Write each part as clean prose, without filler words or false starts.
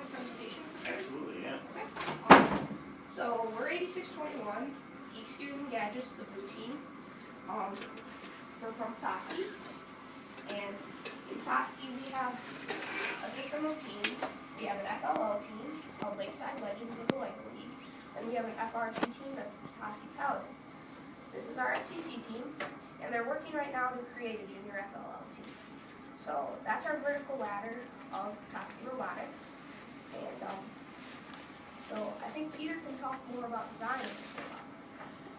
a presentation? Absolutely, yeah. Okay. So we're 8621, Geeks, Gears, and Gadgets, the blue team. We're from Petoskey. And in Petoskey we have a system of teams. We have an FLL team, it's called Lakeside Legends of the Lego League. And we have an FRC team, that's the Petoskey Paladins. This is our FTC team, and they're working right now to create a junior FLL team. So that's our vertical ladder of Petoskey Robotics. And so I think Peter can talk more about design of this robot.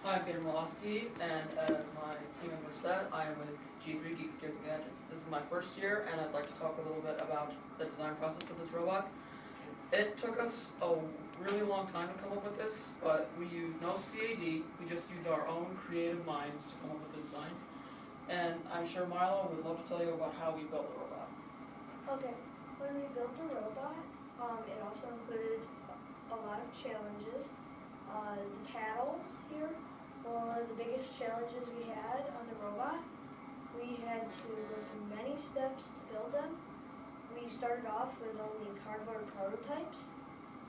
Hi, I'm Peter Malofsky, and as my team member said, I am with G3 Geeks, Gears, and Gadgets. This is my first year, and I'd like to talk a little bit about the design process of this robot. It took us a really long time to come up with this, but we used no CAD, we just used our own creative minds to come up with the design. And I'm sure Milo would love to tell you about how we built the robot. Okay, when we built the robot, it also included a lot of challenges. The paddles here were one of the biggest challenges we had on the robot. We had to go through many steps to build them. We started off with only cardboard prototypes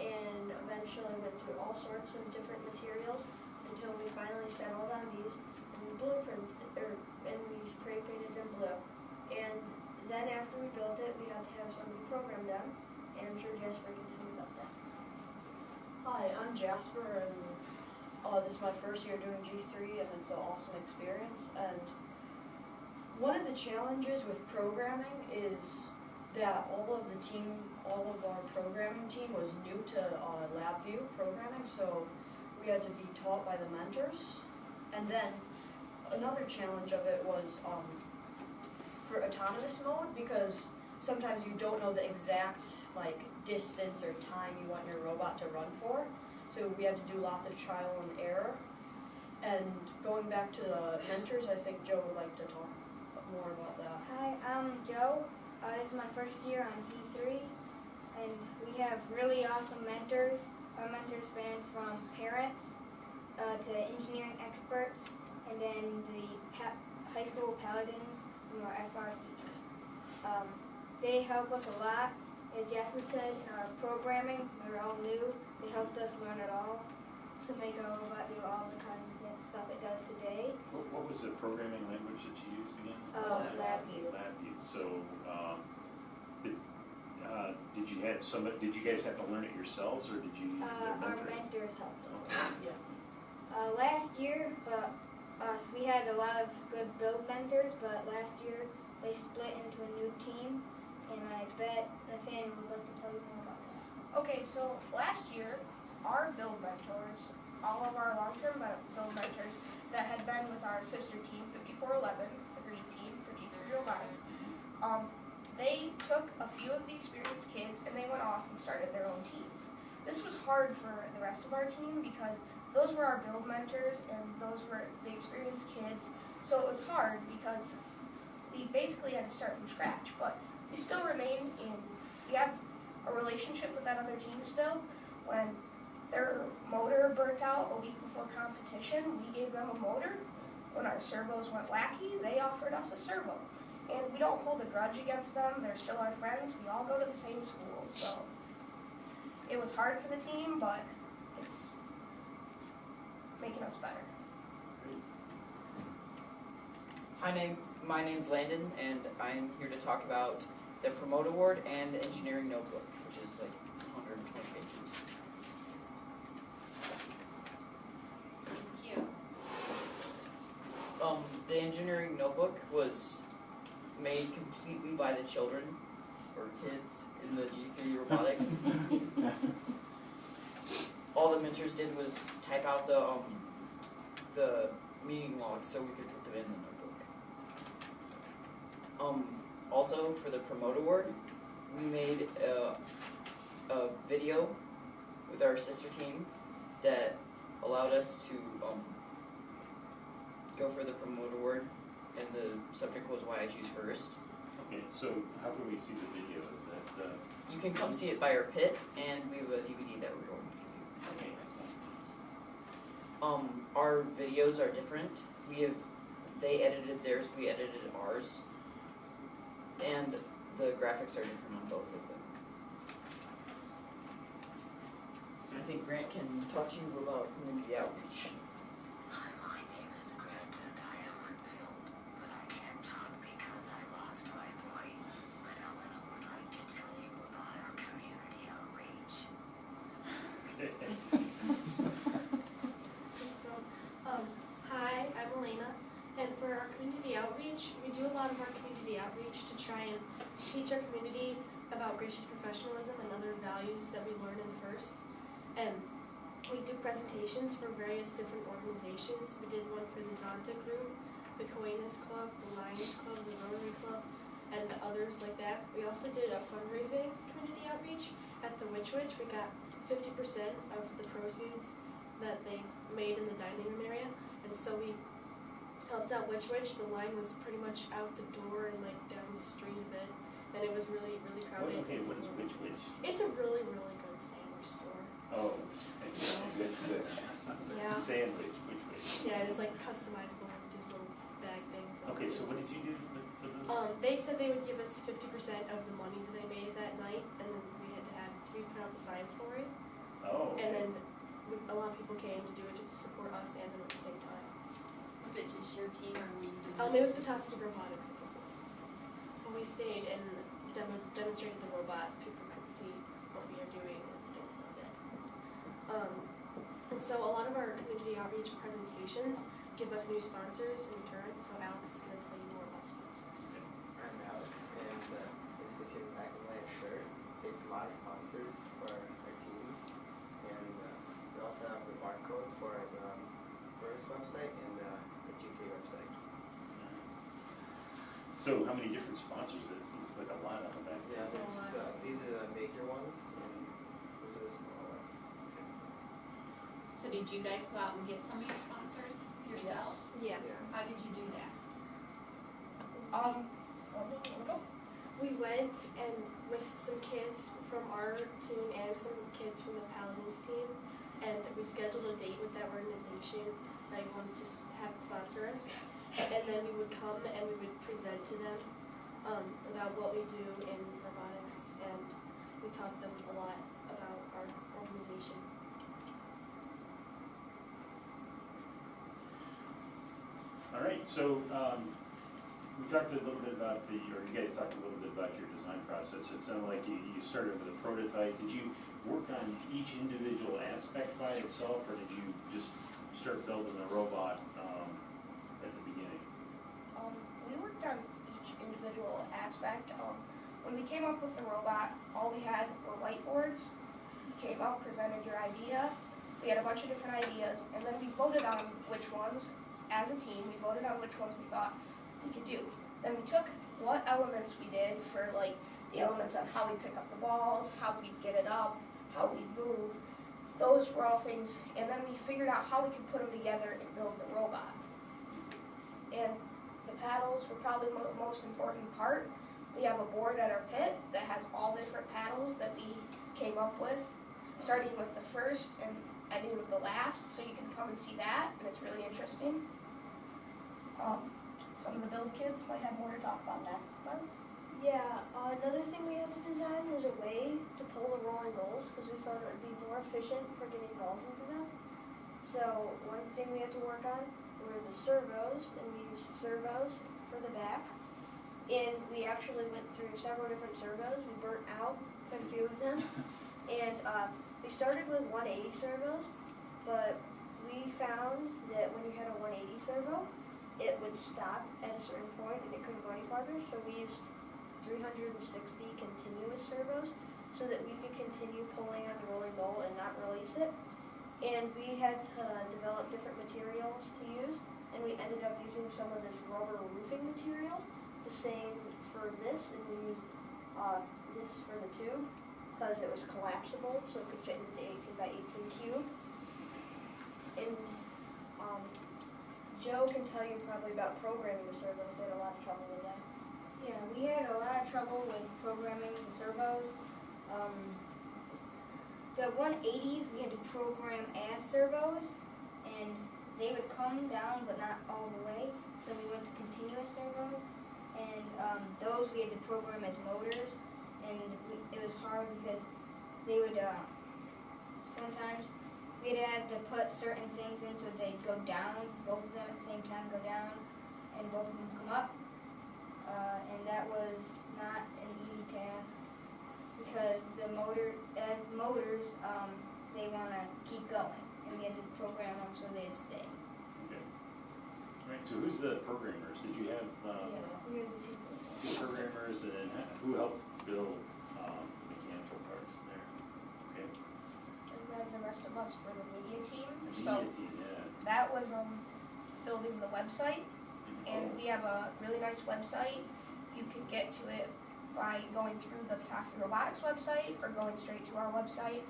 and eventually went through all sorts of different materials until we finally settled on these and we spray painted them blue. And then after we built it, we had to have somebody program them, and I'm sure Jasper can tell you about that. Hi, I'm Jasper, and this is my first year doing G3, and it's an awesome experience. And one of the challenges with programming is that all of our programming team was new to LabVIEW programming, so we had to be taught by the mentors. And then another challenge of it was for autonomous mode, because sometimes you don't know the exact distance or time you want your robot to run for. So we had to do lots of trial and error. And going back to the mentors, I think Joe would like to talk more about that. Hi, I'm Joe. This is my first year on G3, and we have really awesome mentors. Our mentors span from parents to engineering experts, and then the high school paladins from our FRC team. They help us a lot. As Jasper said, in our programming, we were all new. They helped us learn it all to make our robot do all the kinds of stuff it does today. What was the programming language that you used again? LabVIEW. LabVIEW. So, did you guys have to learn it yourselves, or did you use their Our mentors? mentors helped us. Yeah. Last year, we had a lot of good build mentors, but last year they split into a new team, and I bet Nathaniel would like to tell you more about that. Okay, so last year, our build mentors, all of our long-term build mentors that had been with our sister team, 5411, the green team for G3 Robotics, they took a few of the experienced kids and they went off and started their own team. This was hard for the rest of our team because those were our build mentors and those were the experienced kids. So it was hard because we basically had to start from scratch, but we still we have a relationship with that other team still. When their motor burnt out a week before competition, we gave them a motor. When our servos went wacky, they offered us a servo. And we don't hold a grudge against them, they're still our friends, we all go to the same school, so it was hard for the team, but it's making us better. Hi, my name's Landon, and I'm here to talk about the Promote Award and the Engineering Notebook, which is 120 pages. Thank you. The Engineering Notebook was made completely by the children, or kids, in the G3 Robotics. All the mentors did was type out the meeting logs so we could put them in the notebook. Also, for the Promote Award, we made a video with our sister team that allowed us to go for the Promote Award, and the subject was why I choose first. Okay, so how can we see the video? Is that You can come see it by our pit, and we have a DVD that we're going to give you. okay? That's nice. Our videos are different. They edited theirs, we edited ours, and the graphics are different on both of them. think Grant can talk to you about community outreach. Hi, my name is Grant and I am on build, but I can't talk because I lost my voice. But Elena would like to tell you about our community outreach. Hi, I'm Elena, and for our community outreach, we do a lot of our community outreach to try and teach our community about gracious professionalism and other values that we learn in FIRST. And we do presentations for various different organizations. We did one for the Zonta group, the Kiwanis Club, the Lions Club, the Rotary Club, and others like that. We also did a fundraising community outreach at the Witch Witch. We got 50% of the proceeds that they made in the dining room area, and so we helped out Witch Witch. The line was pretty much out the door and like down the street a bit, and it was really, really crowded. Okay, what is Witch Witch? It's a really, really good sandwich store. Oh, it's good. Yeah. Sandwich, Witch Witch. Yeah, it's like customizable with these little bag things. Okay, so what did you do for those? They said they would give us 50% of the money that they made that night, and then we put out the signs for it, Oh. and then a lot of people came to do it to support us and them at the same time. Was it just your team or were you doing? It was Petoskey Robotics as a whole. When we stayed and demonstrated the robots, people could see what we are doing and things like that. And so a lot of our community outreach presentations give us new sponsors in return, so Alex is going to tell you more about sponsors. I'm Alex, and as you can see in the back of my shirt, it's a lot of sponsors for our teams, and we also have the barcode for the FIRST website and the G3 website. So how many different sponsors? It looks like a lot on the back. Yeah, these are the major ones, and these are the small ones. So did you guys go out and get some of your sponsors yourselves? Yeah. How did you do that? We went and with some kids from our team and some kids from the Paladins team, and we scheduled a date with that organization that wanted to have sponsor us. And then we would come and we would present to them about what we do in robotics, and we taught them a lot about our organization. All right, so we talked a little bit about or you guys talked a little bit about your design process. It sounded like you started with a prototype. Did you work on each individual aspect by itself, or did you just start building the robot at the beginning? We worked on each individual aspect. When we came up with the robot, all we had were whiteboards. You came out, presented your idea. We had a bunch of different ideas, and then we voted on which ones, as a team, we voted on which ones we thought we could do. Then we took what elements we did for like the elements on how we pick up the balls, how we get it up, how we move. Those were all things, and then we figured out how we could put them together and build the robot. And the paddles were probably the most important part. We have a board at our pit that has all the different paddles that we came up with, starting with the first and ending with the last, so you can come and see that, and it's really interesting. Some of the build kids might have more to talk about that. Yeah, another thing we had to design was a way to pull the rolling goals, because we thought it would be more efficient for getting balls into them. So one thing we had to work on were the servos, and we used servos for the back. And we actually went through several different servos. We burnt out quite a few of them. And we started with 180 servos, but we found that when you had a 180 servo, it would stop at a certain point and it couldn't go any farther. So we used 360 continuous servos so that we could continue pulling on the rolling goal and not release it. And we had to develop different materials to use, and we ended up using some of this rubber roofing material, the same for this, and we used this for the tube because it was collapsible, so it could fit into the 18 by 18 cube. And Joe can tell you probably about programming the servos. They had a lot of trouble with that. Yeah, we had a lot of trouble with programming the servos. The 180s we had to program as servos, and they would come down but not all the way, so we went to continuous servos, and those we had to program as motors, and it was hard because they would sometimes we'd have to put certain things in so they'd go down, both of them at the same time go down, and both of them come up. And that was not an easy task because the motors, they want to keep going, and we had to program them so they'd stay. Okay. All right, so who's the programmers? Did you have We were the two. two programmers, and then who helped build mechanical parts there? Okay. And then the rest of us were the media team. The So media team, yeah. that was building the website, and we have a really nice website. You can get to it by going through the Petoskey Robotics website or going straight to our website.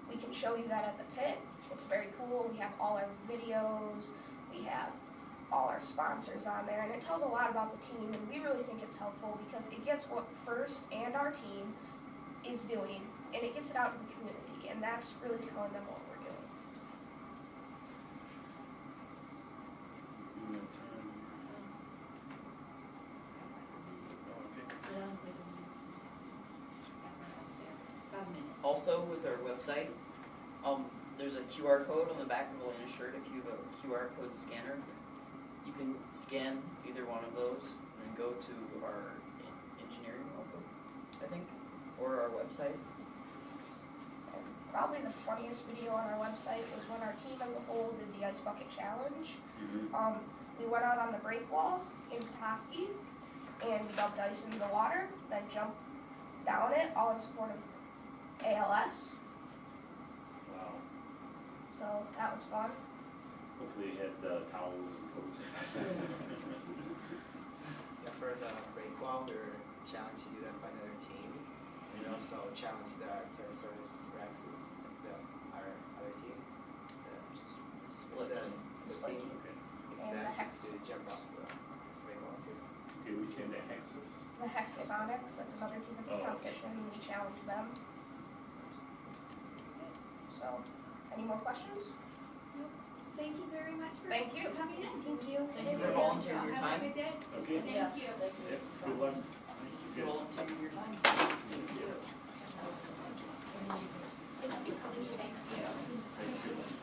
We can show you that at the pit. It's very cool. We have all our videos. We have all our sponsors on there, and it tells a lot about the team, and we really think it's helpful because it gets what First and our team is doing, and it gets it out to the community, and that's really telling them what we're doing. About a minute. Also, with our website, there's a QR code on the back of Elena's shirt. If you have a QR code scanner, you can scan either one of those and then go to our engineering notebook, I think, or our website. And probably the funniest video on our website was when our team as a whole did the Ice Bucket Challenge. We went out on the break wall in Petoskey, and we dumped ice into the water, then jumped down it, all in support of ALS. Wow. So that was fun. Hopefully you had towels and coats. Yeah, for the break wall, we were challenged to do that by another team. We also challenged the Tyrannosaurus Rexes, our other team. Split It's team. a split Split team. team. We And the managed Hex. to jump off the break wall too. Okay, we send the Hexus. The Hexasonics, that's another team at this Oh. competition, and we challenged them. So, any more questions? Thank you very much for Thank you. coming in. Thank you. Thank you for volunteering your Have a time. good day. Okay. Thank Yeah. you. Yep, good luck. Thank you for volunteering your time. Thank you. Thank you. Thanks.